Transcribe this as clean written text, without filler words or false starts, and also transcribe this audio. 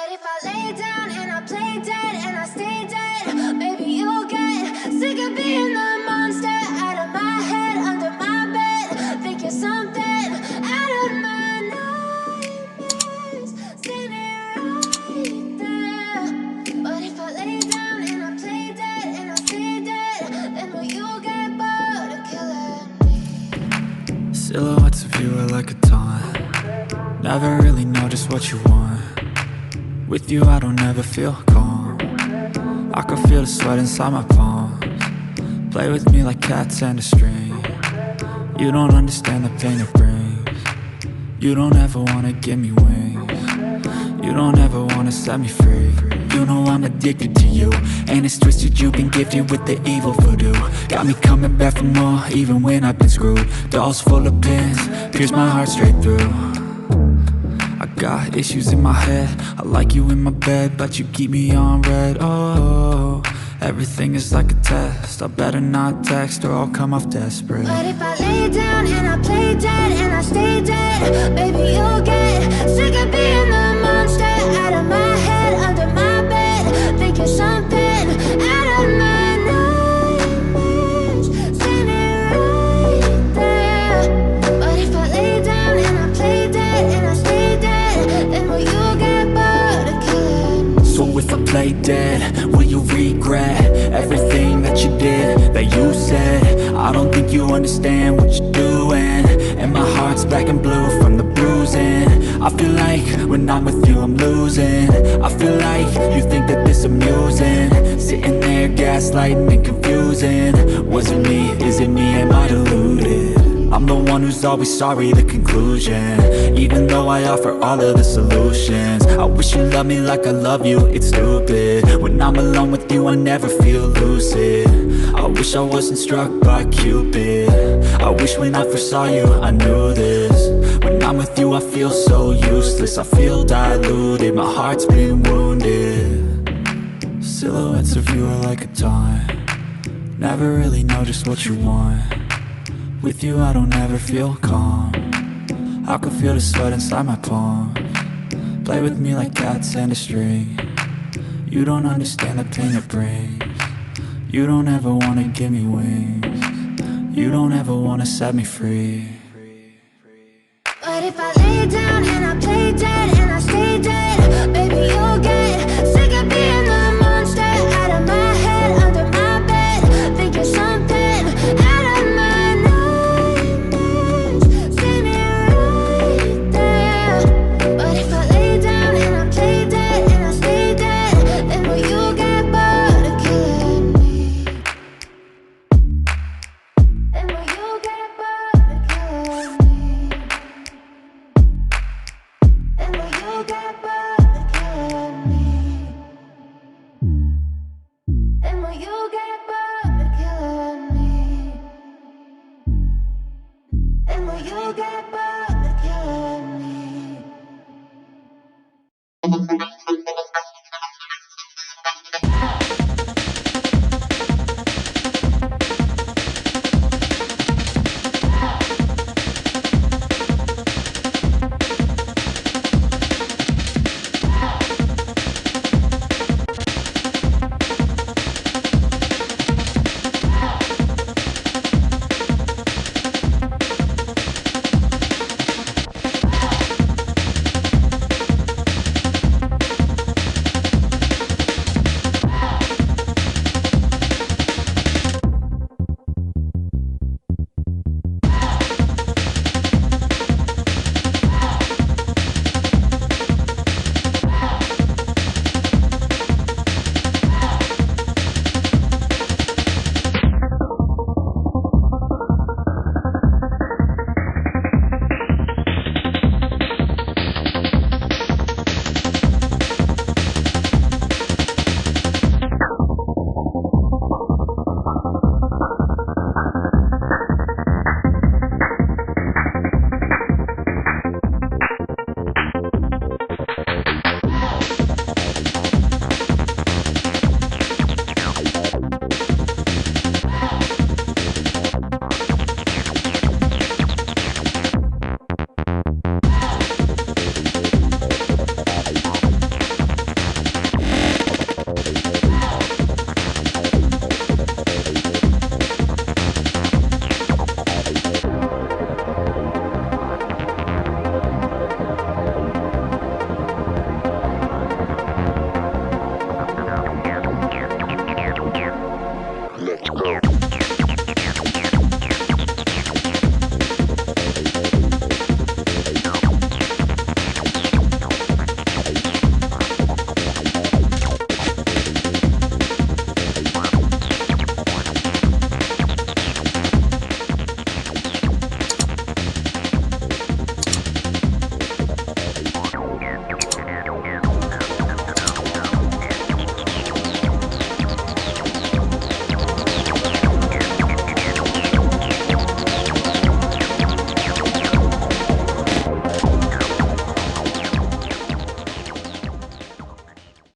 But if I lay down and I play dead and I stay dead, maybe you'll get sick of being the monster out of my head, under my bed. Think you're something out of my nightmares, standing right there. But if I lay down and I play dead and I stay dead, then will you get bored of killing me? Silhouettes of you are like a taunt. Never really know just what you want. With you I don't ever feel calm. I can feel the sweat inside my palms. Play with me like cats and a string. You don't understand the pain it brings. You don't ever wanna give me wings. You don't ever wanna set me free. You know I'm addicted to you, and it's twisted, you've been gifted with the evil voodoo. Got me coming back for more, even when I've been screwed. Dolls full of pins, pierce my heart straight through. I got issues in my head, I like you in my bed, but you keep me on red. Oh, everything is like a test, I better not text or I'll come off desperate. But if I lay down and I play dead and I stay dead, maybe you'll get sick of being the monster out of my head, under my bed. Think you're something out of my nightmares, standing right there. But if I lay down and I play dead and I stay dead, then will you get bored of killing me? So if I play dead, will you regret everything that you did, that you said? I don't think you understand what you're doing, and my heart's black and blue from the bruising. I feel like when I'm with you I'm losing. I feel like you think that this amusing, sitting there gaslighting and confusing. Was it me? Is it me? Am I deluded? I'm the one who's always sorry, the conclusion, even though I offer all of the solutions. I wish you loved me like I love you, it's stupid. When I'm alone with you I never feel lucid. I wish I wasn't struck by Cupid. I wish when I first saw you I knew this. When I'm with you I feel so useless, I feel diluted, my heart's been wounded. Silhouettes of you are like a taunt. Never really know just what you want. With you I don't ever feel calm. I can feel the sweat inside my palms. Play with me like cats and a string. You don't understand the pain it brings. You don't ever wanna give me wings. You don't ever wanna set me free. But if I lay down and I play dead and I stay dead, maybe you'll get sick of being the monster out of my head, under my bed. Think you're something out of my nightmares, standing right there. But if I lay down and I play dead and I stay dead, then will you get bored of killing me? Then will you get bored of killing me? And will you get bored of killing me? And will you get bored of killing me? And will you get bored of killing me?